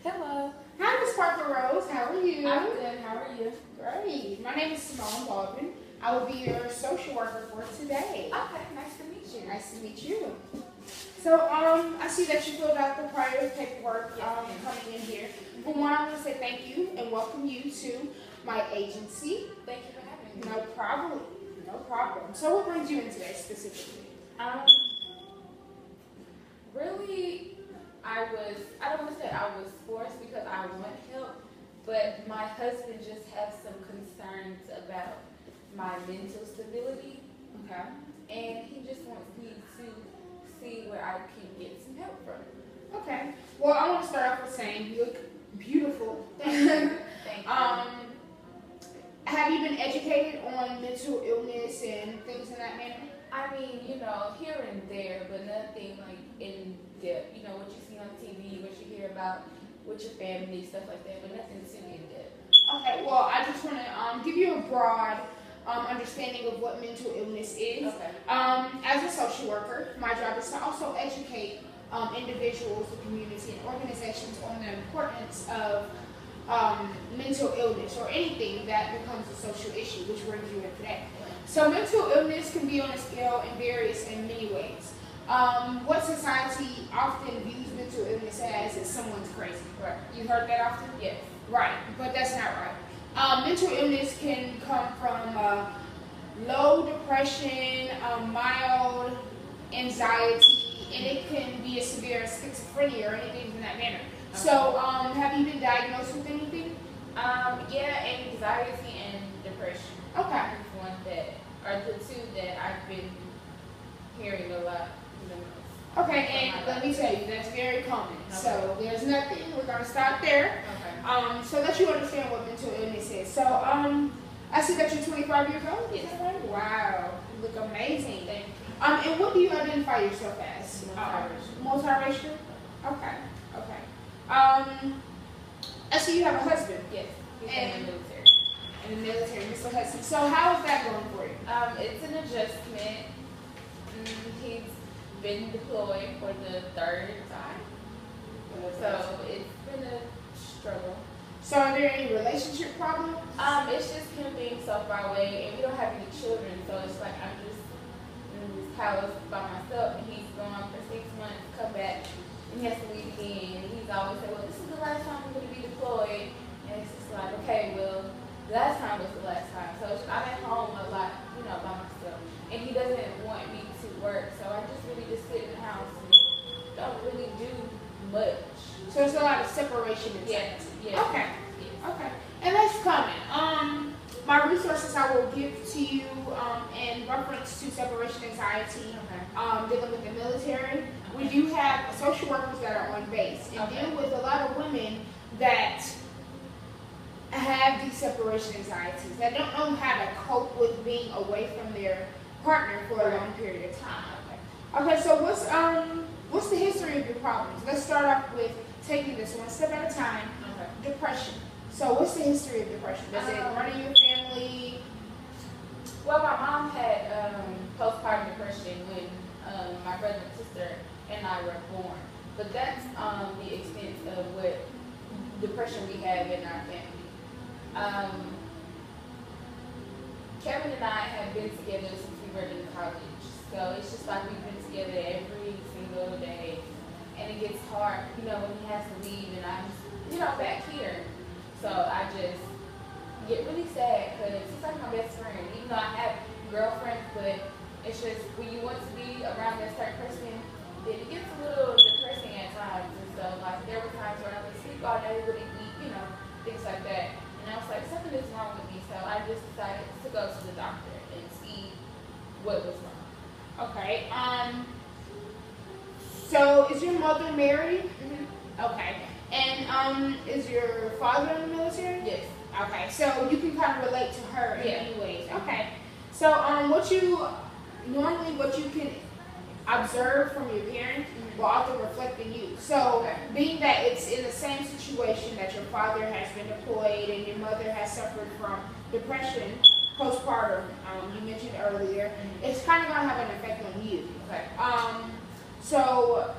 Hello. Hi, Miss Parker Rose. How are you? I'm good. How are you? Great. My name is Symone Baldwin. I will be your social worker for today. Okay, nice to meet you. Nice to meet you. So, I see that you filled out the prior paperwork coming in here. For one, I want to say thank you and welcome you to my agency. Thank you for having me. No problem. No problem. So, what brings you in today specifically? Um, really, I don't want to say I was forced because I want help, but my husband just has some concerns about my mental stability, Okay. and he just wants me to see where I can get some help from. Okay. Well, I want to start off with saying you look beautiful. Thank you. Thank you. Have you been educated on mental illness and things in that manner? I mean, here and there, but nothing like in depth. You know, what you see on TV, what you hear about with your family, stuff like that, but nothing too in depth. Okay, well, I just want to give you a broad understanding of what mental illness is. Okay. As a social worker, my job is to also educate individuals, the community, and organizations on the importance of mental illness or anything that becomes a social issue, which brings you in today. So mental illness can be on a scale and varies in many ways. What society often views mental illness as is someone's crazy. Right. You heard that often? Yes. Right, but that's not right. Mental illness can come from low depression, mild anxiety, and it can be a severe schizophrenia or anything in that manner. Okay. So, have you been diagnosed with anything? Yeah, anxiety and depression. Okay. Is one that are the two that I've been hearing a lot the most. Okay, and let me tell you, that's very common. Okay. So there's nothing. We're gonna stop there. Okay. So that you understand what mental illness is. So, I see that you're 25 years old. Is that right? Wow, you look amazing. Thank you. And what do you identify yourself as? Multiracial. Multiracial? Okay, okay. I see you have a husband Yes. He's And- in the military. in the military, Mr. Hudson. So how is that going for you? It's an adjustment. He's been deployed for the third time, so it's been a struggle. So are there any relationship problems? It's just him being so far away, and we don't have any children, so it's like I'm just in this house by myself, and he's gone for 6 months, come back, and he has to leave again. And he's always said, well, this is the last time I'm going to be deployed, and it's just like, okay, well, last time was the last time. So I'm at home a lot, by myself, and he doesn't want me to work, so I just really just sit in the house and don't really do much. So it's a lot of separation and Yeah. Okay. Yes. Okay. And that's coming. My resources I will give to you in reference to separation anxiety, Okay. dealing with the military. We do have social workers that are on base and Okay. deal with a lot of women that have these separation anxieties that don't know how to cope with being away from their partner for a long period of time. Okay, so what's the history of your problems? Let's start off with taking this one step at a time. Okay. Depression. So what's the history of depression? Does it run in your family? Well, my mom had postpartum depression when my brother and sister and I were born. But that's the extent of what depression we have in our family. Kevin and I have been together since we were in college. So it's just like we've been together every single day. And it gets hard, when he has to leave and I'm, back here. So I just get really sad because he's like my best friend. Even though I have girlfriends, but it's just when you want to be around that certain person, then it gets a little depressing at times. And so like there were times where I would sleep all day, wouldn't eat, things like that. And I was like, something is wrong with me. So I just decided to go to the doctor and see what was wrong. Okay. So is your mother married? Mm-hmm. Okay. And is your father in the military? Yes. Okay. So you can kind of relate to her in Yeah. many ways. Okay. So what you can observe from your parents will often reflect in you. So Okay. being that it's in the same situation that your father has been deployed and your mother has suffered from depression postpartum, you mentioned earlier, it's kind of going to have an effect on you. Okay. So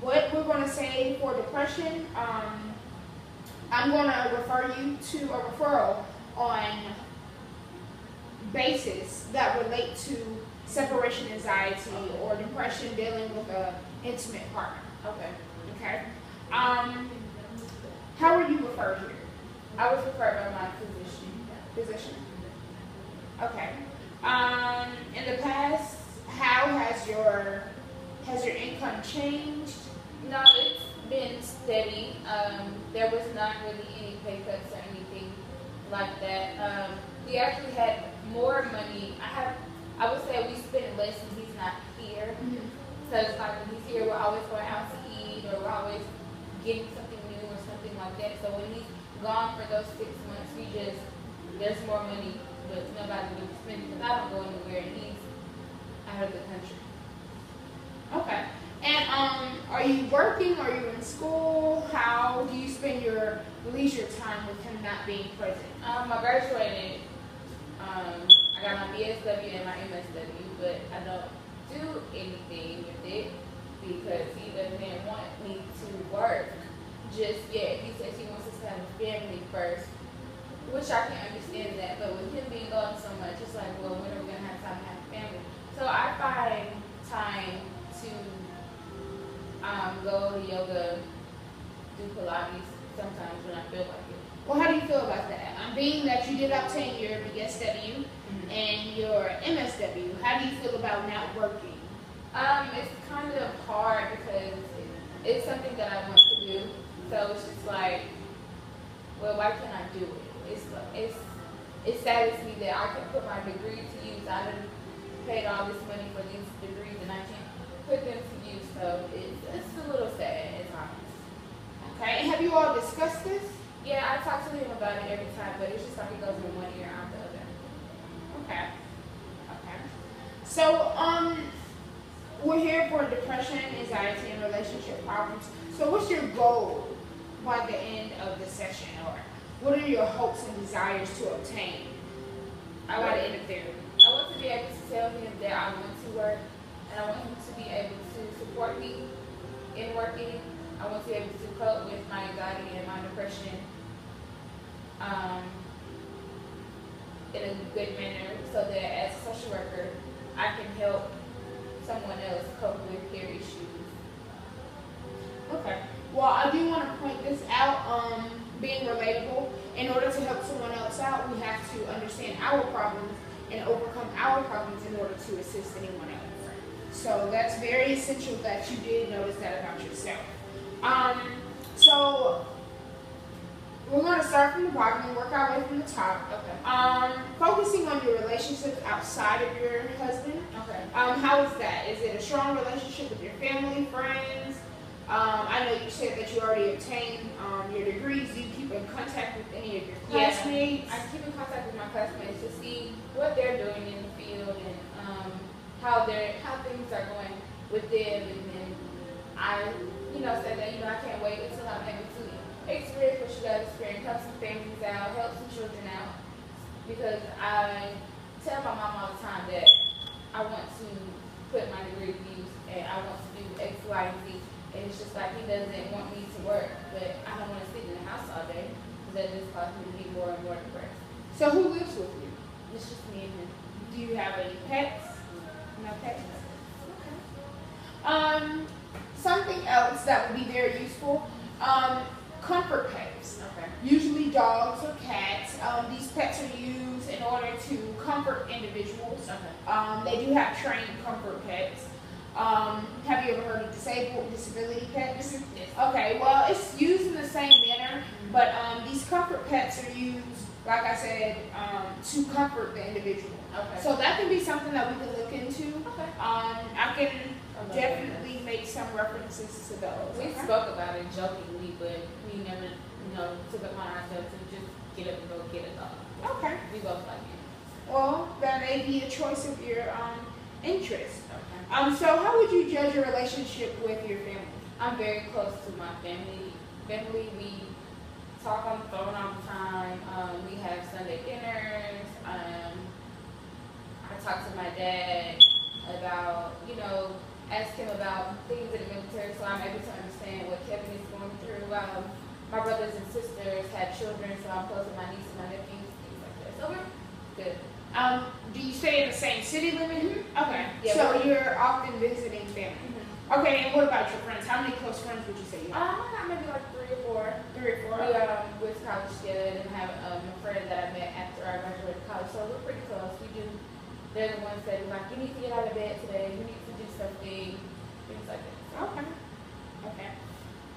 what we're going to say for depression, I'm going to refer you to a referral on basis that relate to separation anxiety or depression dealing with an intimate partner. Okay. Okay. How were you referred here? I was referred by my physician. Physician. Okay. In the past, how has your income changed? No, it's been steady. There was not really any pay cuts or anything like that. We actually had more money. I would say we spend less when he's not here. Because like when he's here, we're always going out to eat, or we're always getting something new or something like that. So when he's gone for those 6 months, there's more money, but nobody really spends because I don't go anywhere and he's out of the country. Okay. And are you working? Are you in school? How do you spend your leisure time with him not being present? I graduated. I got my BSW and my MSW, but I don't do anything with it because he doesn't want me to work just yet. He says he wants us to have a family first, which I can understand that. But with him being gone so much, it's like, well, when are we gonna have time to have a family? So I find time to go to yoga, do Pilates sometimes when I feel like it. Well, how do you feel about that? Being that you did obtain your BSW and your MSW, how do you feel about not working? It's kind of hard because it's something that I want to do. So it's just like, well, why can't I do it? It saddens me that I can put my degree to use. I done paid all this money for these degrees and I can't put them to use. So it's a little sad at times. Okay, and have you all discussed this? Yeah, I talk to him about it every time, but it's just like it goes in one ear out the other. Okay. Okay. So, we're here for depression, anxiety, and relationship problems. So what's your goal by the end of the session, or what are your hopes and desires to obtain by the end of therapy? I want to be able to tell him that I want to work, and I want him to be able to support me in working. I want to be able to cope with my anxiety and my depression in a good manner, so that as a social worker, I can help someone else cope with their issues. Okay. Well, I do want to point this out, being relatable. In order to help someone else out, we have to understand our problems and overcome our problems in order to assist anyone else. So that's very essential that you did notice that about yourself. So we're going to start from the bottom and work our way from the top. Okay. Focusing on your relationships outside of your husband. Okay. How is that? Is it a strong relationship with your family, friends? I know you said that you already obtained your degrees. Do you keep in contact with any of your classmates? I keep in contact with my classmates to see what they're doing in the field and how things are going with them. And then I, said that I can't wait until I'm able to experience what you guys experience, help some families out, help some children out. Because I tell my mom all the time that I want to put my degree to use and I want to do X, Y, and Z. And it's just like he doesn't want me to work, but I don't want to sit in the house all day because that just causes me to be more and more depressed. So who lives with you? It's just me and him. Do you have any pets? No pets? Okay. Something else that would be very useful, comfort pets. Okay. Usually dogs or cats. These pets are used in order to comfort individuals. Okay. They do have trained comfort pets. Have you ever heard of disability pets? Yes. Okay, well, it's used in the same manner, but these comfort pets are used, like I said, to comfort the individual. Okay. So that can be something that we can look into. Okay. I can definitely make some references to those. We spoke about it jokingly, but we never, took it upon ourselves to just get up and go get a dog. Okay. We both like it. Well, that may be a choice of your interest. Okay. So how would you judge your relationship with your family? I'm very close to my family. We talk on the phone all the time. We have Sunday dinners. I talk to my dad about, ask him about things in the military, so I'm able to understand what Kevin is going through. My brothers and sisters have children, so I'm close with my niece and my nephews, things like that. So we're good. Do you stay in the same city limit? Mm-hmm. Okay. Yeah, so you're often visiting family. Mm-hmm. Okay, and what about your friends? How many close friends would you say you have? I got maybe like 3 or 4. 3 or 4? We went to college together and have a friend that I met after I graduated college, so we're pretty close. They're the ones that are like, you need to get out of bed today, you need to do something, things like that. Okay. Okay.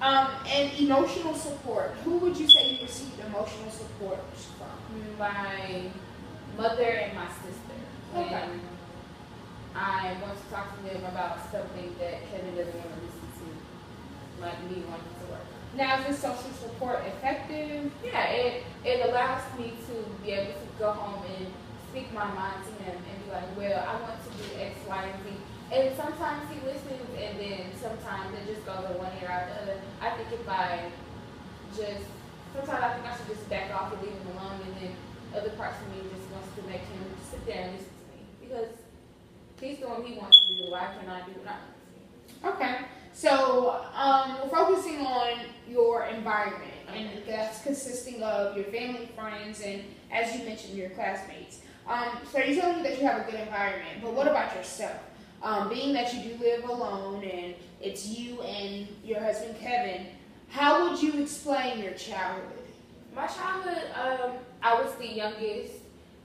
And emotional support. Who would you say you received emotional support from? My mother and my sister. Okay. And I want to talk to them about something that Kevin doesn't want to listen to, like me wanting to work. Now, is this social support effective? Yeah, it allows me to be able to go home and speak my mind to him and be like, well, I want to do X, Y, and Z. And sometimes he listens, and then sometimes it just goes in one ear out the other. I think sometimes I think I should just back off and leave him alone, and then other parts of me just wants to make him sit there and listen to me. Because he's doing what he wants to do, why can I do what I want to do? Okay. So, we're focusing on your environment, and that's consisting of your family, friends, and as you mentioned, your classmates. So you're telling me that you have a good environment, but what about yourself? Being that you do live alone and it's you and your husband Kevin, how would you explain your childhood? My childhood, I was the youngest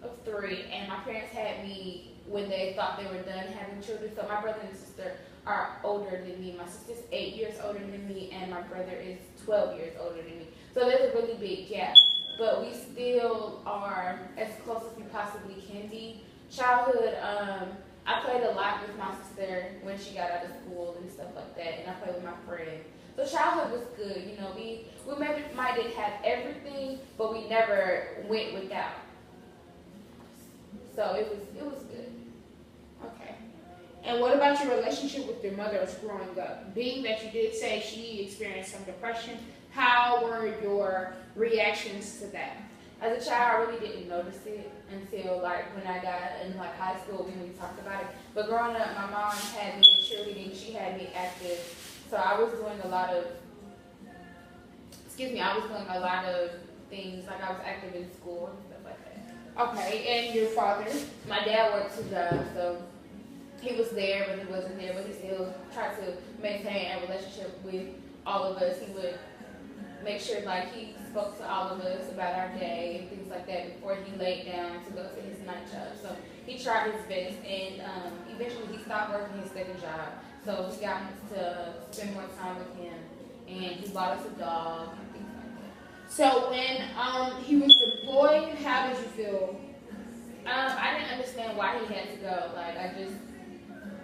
of 3, and my parents had me when they thought they were done having children. So my brother and sister are older than me. My sister's 8 years older than me, and my brother is 12 years older than me. So there's a really big gap. But we still are as close as we possibly can be. Childhood, I played a lot with my sister when she got out of school and stuff like that, and I played with my friends. So childhood was good. You know, we maybe might didn't have everything, but we never went without. So it was good. Okay. And what about your relationship with your mother as growing up? Being that you did say she experienced some depression, how were your reactions to that? As a child, I really didn't notice it until like when I got in like high school when we talked about it. But growing up, my mom had me in cheerleading. She had me active, so I was doing a lot of. I was doing a lot of things. Like I was active in school and stuff like that. Okay, and your father? My dad worked 2 jobs, so he was there, but he wasn't there. But he still tried to maintain a relationship with all of us. He would make sure like he spoke to all of us about our day and things like that before he laid down to go to his night job. So he tried his best, and eventually he stopped working his second job. So we got to spend more time with him, and he bought us a dog and things like that. So when he was deployed, how did you feel? I didn't understand why he had to go. Like I just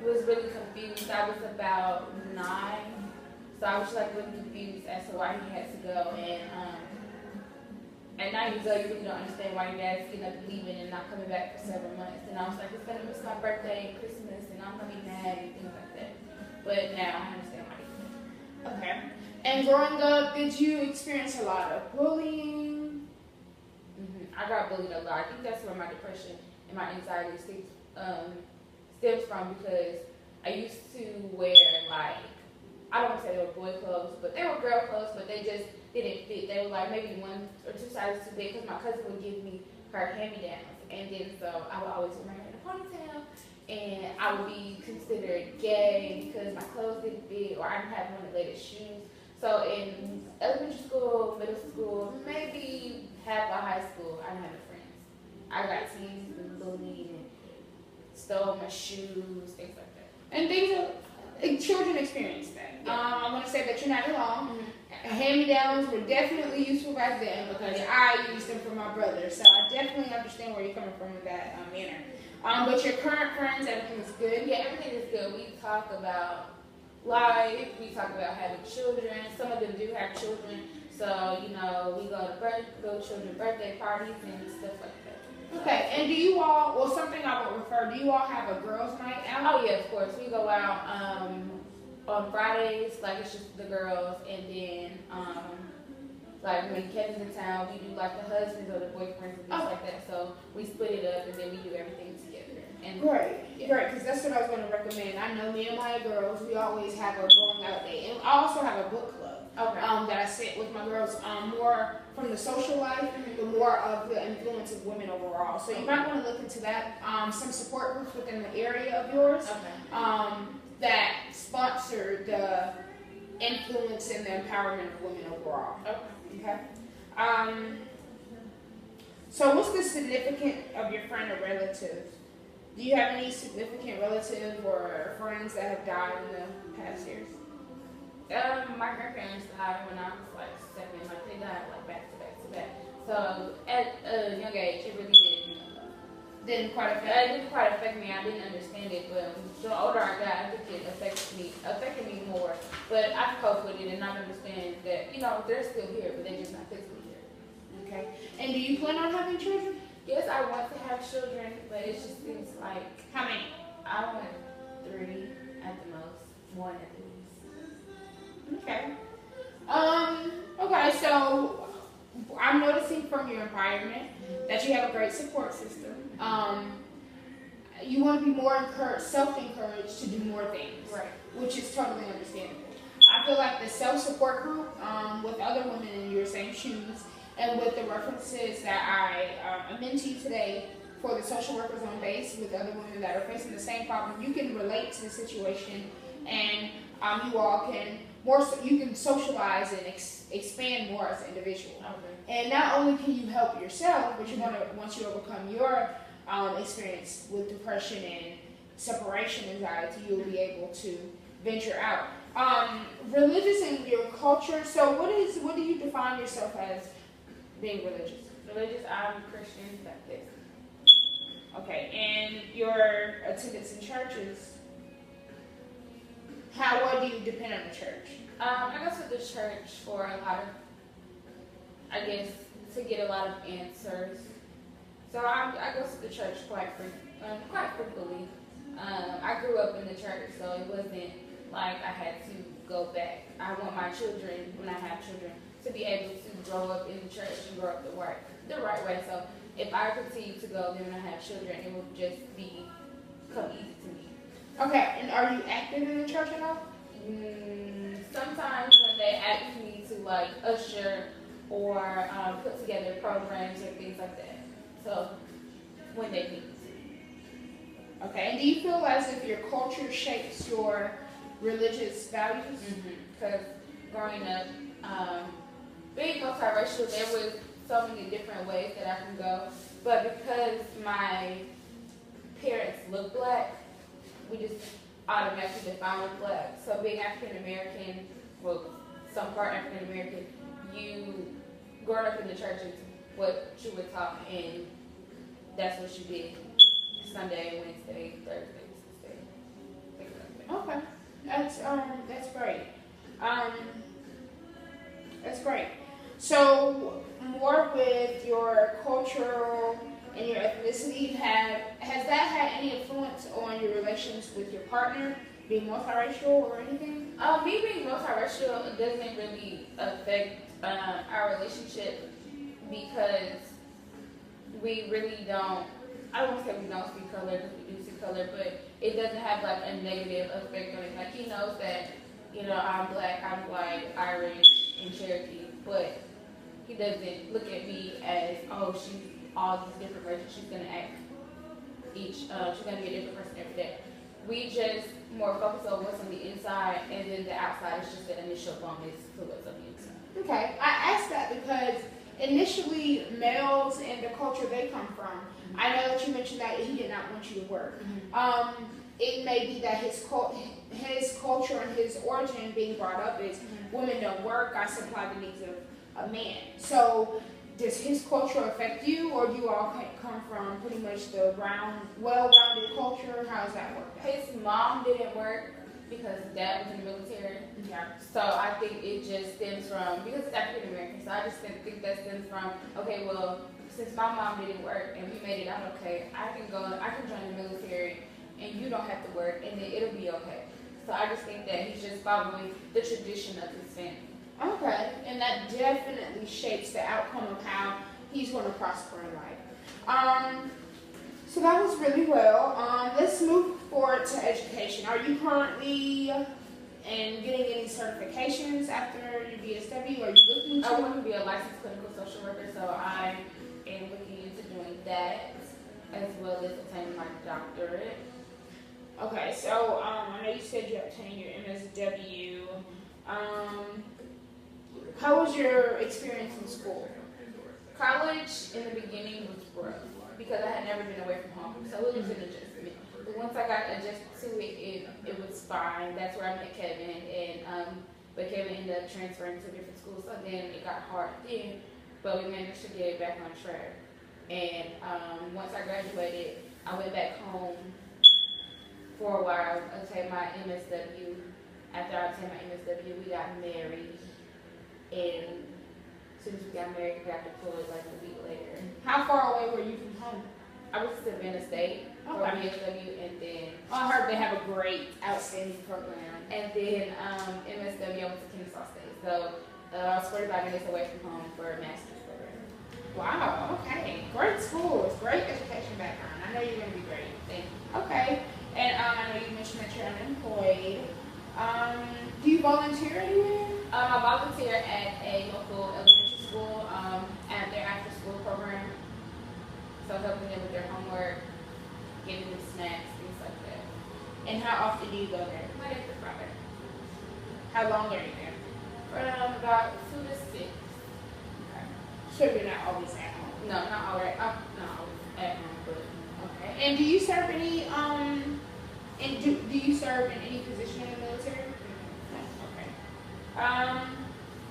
was really confused. I was about 9. So I was like really confused as to why he had to go, and at 9 years old, you really don't understand why your dad's getting up and leaving and not coming back for several months. And I was like, it's gonna miss my birthday and Christmas, and I'm gonna be mad and things like that. But now I understand why he did. Okay. And growing up, did you experience a lot of bullying? I got bullied a lot. I think that's where my depression and my anxiety stems from, because I used to wear like, I don't want to say they were boy clothes, but they were girl clothes, but they just didn't fit. They were like maybe 1 or 2 sizes too big, because my cousin would give me her hand-me-downs. And then so I would always wear my hair in a ponytail, and I would be considered gay because my clothes didn't fit, or I didn't have one of the latest shoes. So in elementary school, middle school, maybe half of high school, I didn't have no friends. I got teased and bullied and stole my shoes, things like that. And children experience that. I want to say that you're not alone. Hand-me-downs were definitely useful back then, because I used them for my brother. So I definitely understand where you're coming from with that manner. But your current friends, everything is good? Yeah, everything is good. We talk about life. We talk about having children. Some of them do have children. So, you know, we go to children's birthday parties and stuff like that. Okay, and do you all, well, something I would refer, do you all have a girls' night out? Oh, yeah, of course. We go out on Fridays, like it's just the girls, and then like when Kevin's in town, we do like the husbands or the boyfriends and things like that. So we split it up, and then we do everything together. And Great, because that's what I was going to recommend. I know me and my girls, we always have a going out day, and I also have a book club. Okay. that I sit with my girls, more from the social life, but more of the influence of women overall. So you might want to look into that. Some support groups within the area of yours that sponsor the influence and the empowerment of women overall. Okay. So what's the significance of your friend or relative? Do you have any significant relative or friends that have died in the past years? My grandparents died when I was like 7. Like they died like back to back to back. So at a young age, it really Didn't quite affect. It didn't quite affect me. I didn't understand it, but the older I got, I think it affected me more. But I've coped with it, and I understand that they're still here, but they're just not physically here. Okay. And do you plan on having children? Yes, I want to have children, but it just seems like How many? I want 3 at the most, 1 at the least. Okay. Okay, so I'm noticing from your environment that you have a great support system. You want to be more encouraged, self-encouraged to do more things, Right. which is totally understandable. I feel like the self-support group with other women in your same shoes, and with the references that I mentioned to you today for the social workers on base with other women that are facing the same problem, you can relate to the situation, and you all can you can socialize and expand more as an individual. Okay. And not only can you help yourself, but once you overcome your experience with depression and separation anxiety, you'll be able to venture out. Religious in your culture. So what do you define yourself as being religious? Religious, I'm Christian Baptist. Okay, and your attendance in churches. What do you depend on the church? I go to the church for a lot of, I guess, to get a lot of answers. So I go to the church quite frequently. I grew up in the church, so it wasn't like I had to go back. I want my children, when I have children, to be able to grow up in the church and grow up the right way. So if I continue to go there when I have children, it will just come easy to me. Okay, and are you active in the church at all? Sometimes when they ask me to like usher or put together programs or things like that. So when they need to. Okay, and do you feel as if your culture shapes your religious values? Because growing up, being multiracial, there was so many different ways that I can go. But because my parents look black, we just automatically define with black. So being African American, well, some part African American, you growing up in the church is what you were taught, and that's what you did. Sunday, Wednesday, Thursday, Tuesday. Okay, that's great. That's great. So more with your cultural and your ethnicity, has that had any influence on your relations with your partner, being multiracial or anything? Me being multiracial doesn't really affect our relationship because we really don't. I don't want to say we don't see color, because we do see color, but it doesn't have like a negative effect on it. Like he knows that I'm black, I'm white, Irish, and Cherokee, but he doesn't look at me as she's all these different races. She's gonna act she's gonna be a different person every day. We just more focus on what's on the inside, and then the outside is just the initial bonus to what's on the inside. Okay, I asked that because initially males and the culture they come from, I know that you mentioned that he did not want you to work. It may be that his culture and his origin being brought up is women don't work, I supply the needs of a man. So does his culture affect you, or do you all come from pretty much the well-rounded culture? How does that work? His mom didn't work because his dad was in the military. Yeah. So I think it just stems from, because it's African American, so I just think that stems from, okay, well, since my mom didn't work and we made it out okay, I can join the military and you don't have to work, and then it'll be okay. So I just think that he's just following the tradition of his family. Okay, and that definitely shapes the outcome of how he's going to prosper in life. So that was really well. Let's move forward to education. Are you currently and getting any certifications after your BSW? Are you looking I to? want to be a licensed clinical social worker, so I am looking into doing that as well as obtaining my doctorate. Okay, so I know you said you obtained your MSW. How was your experience in school? College in the beginning was rough because I had never been away from home, so it was an adjustment. But once I got adjusted to it, it was fine. That's where I met Kevin, and but Kevin ended up transferring to a different school, so then it got hard then. But we managed to get it back on track. And once I graduated, I went back home for a while, obtained my MSW. After I obtained my MSW, we got married, and as soon as we got married, we got deployed like a week later. How far away were you from home? I was to Savannah State for BSW, and then I heard they have a great, outstanding program. and then MSW, I went to Kennesaw State. So I was 45 minutes away from home for a master's program. Wow, okay. Great schools, great education background. I know you're going to be great. Thank you. Okay, and I know you mentioned that you're unemployed. Do you volunteer anywhere? I volunteer at a local elementary school at their after-school program. So helping them with their homework, giving them snacks, things like that. And how often do you go there? Monday through Friday. How long are you there? From about 2 to 6. Okay. So you're not always at home? No, not always. Not always at home, but Okay. And do you serve any, and do you serve in any position in the military? No. Okay.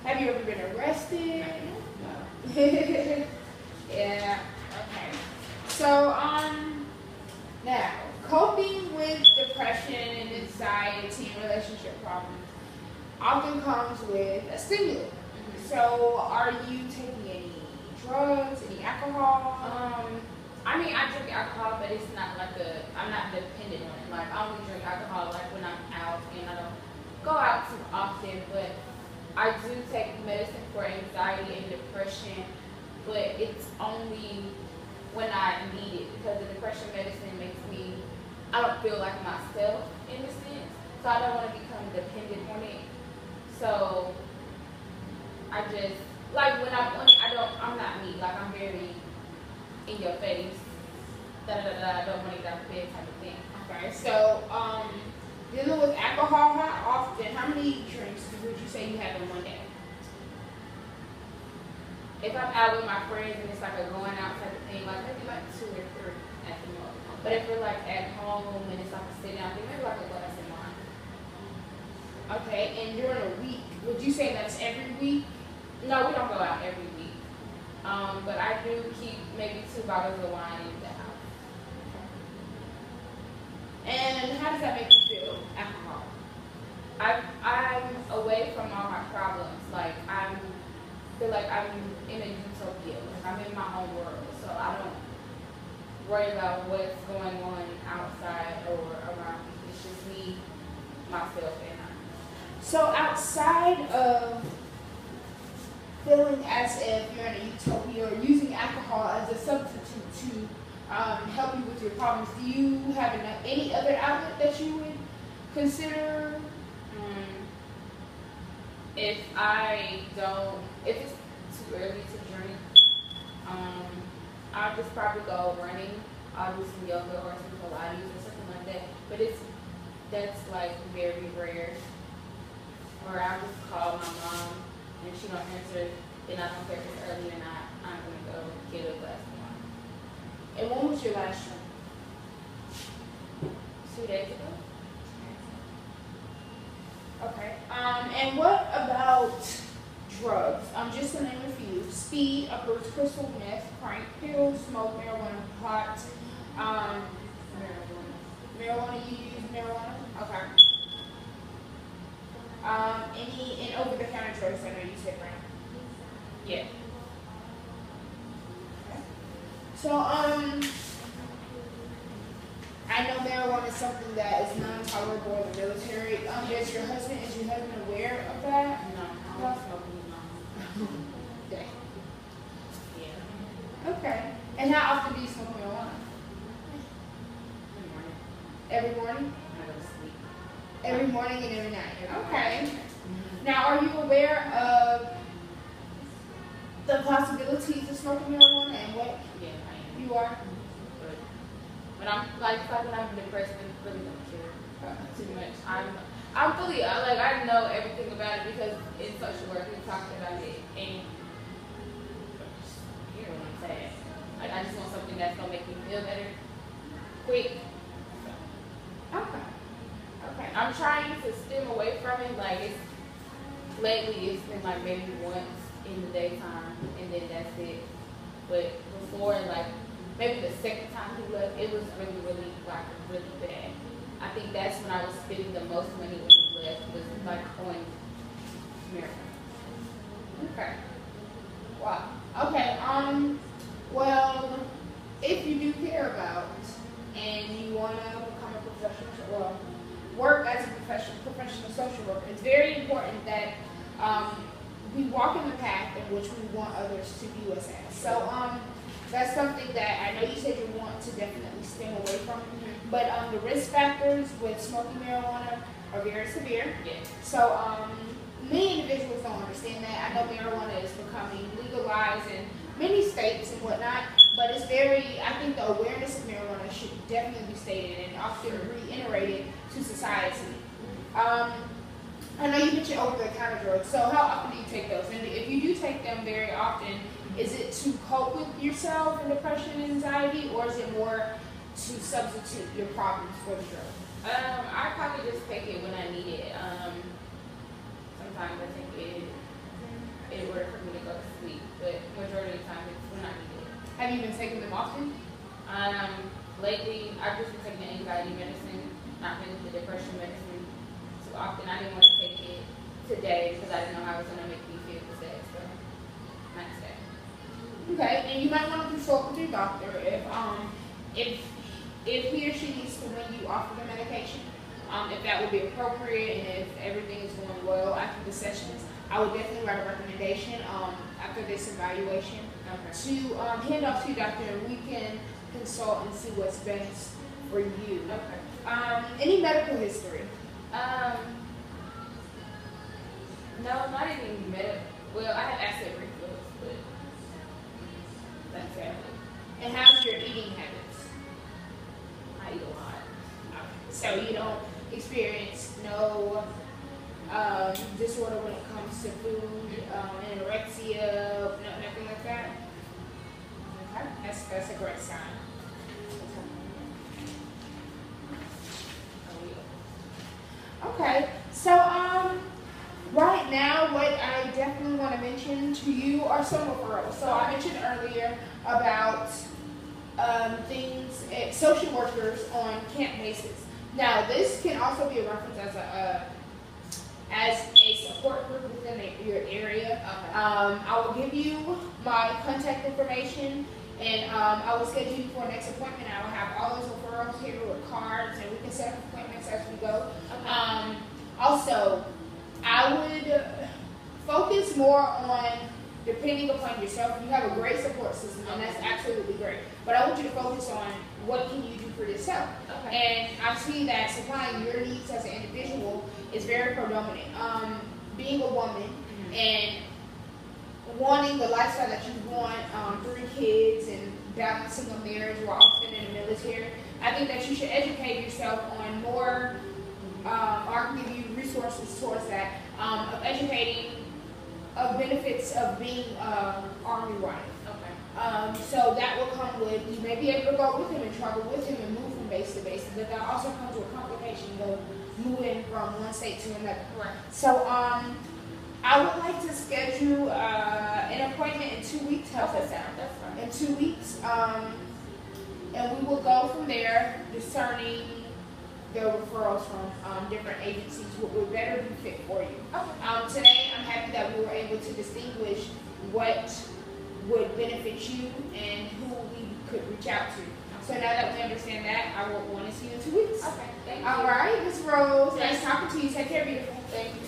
Have you ever been arrested? no. Yeah. Okay. So, now, coping with depression and anxiety and relationship problems often comes with a stimulant. So, are you taking any drugs, any alcohol? I mean, I drink alcohol, but it's not like I'm not dependent on it. Like, I only drink alcohol like when I'm out, and I don't go out too often, but I do take medicine for anxiety and depression, but it's only when I need it, because the depression medicine makes me, I don't feel like myself in a sense, so I don't want to become dependent on it. So I just, like when I'm on it, I'm not me, like I'm very in your face, I don't want to get out of bed type of thing. Okay, so, dealing with alcohol, how many drinks would you say you have in one day? If I'm out with my friends and it's like a going out type of thing, like maybe like 2 or 3 at the most. But if we're like at home and it's like a sit down thing, maybe like a glass of wine. Okay, and during a week, would you say that's every week? No, we don't go out every week. But I do keep maybe 2 bottles of wine in the house. And how does that make you feel, alcohol? I'm away from all my problems. Like I feel like I'm in a utopia. Like I'm in my own world. So I don't worry about what's going on outside or around me. It's just me, myself, and I. So outside of feeling as if you're in a utopia or using alcohol as a substitute to help you with your problems, do you have any other outlet that you would consider? If it's too early to drink, I'll just probably go running. I'll do some yoga or some Pilates or something like that. But that's like very rare. Or I'll just call my mom and if she don't answer, then I don't care if it's early or not. I'm gonna go get a glass of wine. And when was your last drink? 2 days ago. Okay. And what about drugs? Just to name a few: speed, uppers, crystal meth, crank pills, smoke, marijuana, pot. Marijuana. You use marijuana? Okay. Any over-the-counter drugs? I know you said right. Yeah. Okay. So I know marijuana is something that is non-tolerable in the military. Is your husband aware of that? No, I don't smoke weed. Okay. Yeah. Okay. And how often do you smoke marijuana? In the morning. Every morning? I go to sleep. Every Every morning and every night. Okay. Now, are you aware of the possibilities of smoking marijuana and what Yeah, I am. you are? But I'm like when I'm depressed, I really don't care too much. I'm fully like I know everything about it because in social work we talked about it, and you know what I'm saying. Like I just want something that's gonna make me feel better, quick. Okay. Okay. I'm trying to stem away from it. Like lately, it's been like maybe once in the daytime, and then that's it. But before, like maybe the second time he left, it was really bad. I think that's when I was spending the most money when he left, was like on marijuana. Okay. Wow. Okay. Well, if you do care about and you want to become a professional, work as a professional social worker, it's very important that we walk in the path in which we want others to view us as. So that's something that I know you said you want to definitely stay away from. But the risk factors with smoking marijuana are very severe. Yeah. So many individuals don't understand that. I know marijuana is becoming legalized in many states and whatnot, but it's I think the awareness of marijuana should definitely be stated and often reiterated to society. I know you mentioned over-the-counter drugs, so how often do you take those? And if you do take them very often, is it to cope with yourself and depression and anxiety, or is it more to substitute your problems for the drug? I probably just take it when I need it. Sometimes I think it works for me to go to sleep, but majority of the time it's when I need it. Have you been taking them often? Lately I've just been taking the anxiety medicine, not really the depression medicine too often. I didn't want to take it today because I didn't know how it was going to make me feel today, so not today. Okay, and you might want to consult with your doctor if he or she needs to when you offer the medication, if that would be appropriate and if everything is going well after the sessions. I would definitely write a recommendation after this evaluation to hand off to your doctor, and we can consult and see what's best for you. Okay. Any medical history? No, not any medical. Well, I have acid reflux, but that's it. And how's your eating habits? I eat a lot. So you don't experience no disorder when it comes to food, anorexia, nothing like that? Okay, that's a great sign. Okay, so right now what I definitely want to mention to you are some referrals. So I mentioned earlier about things at social workers on camp basis. Now this can also be a reference as a support group within your area. I will give you my contact information, and I will schedule you for a next appointment. I will have all those referrals here with cards, and we can set up appointments as we go. Also, I would focus more on depending upon yourself. You have a great support system, and that's absolutely great. But I want you to focus on what can you do for yourself. And I see that supplying your needs as an individual is very predominant. Being a woman and wanting the lifestyle that you want, 3 kids and balancing a marriage while often in the military, I think that you should educate yourself on more, or I can give you resources towards that, of educating of benefits of being Army wife. So that will come with, you may be able to go with him and travel with him and move from base to base, but that also comes with complications of moving from one state to another. So I would like to schedule an appointment in 2 weeks. How's that sound? That's fine. In 2 weeks, and we will go from there, discerning the referrals from different agencies, what would better be fit for you. Today, I'm happy that we were able to distinguish what would benefit you and who we could reach out to. So now that we understand that, I will want to see you in 2 weeks. Okay, thank you. All right, Ms. Rose, nice talking to you. Take care, beautiful. Thank you.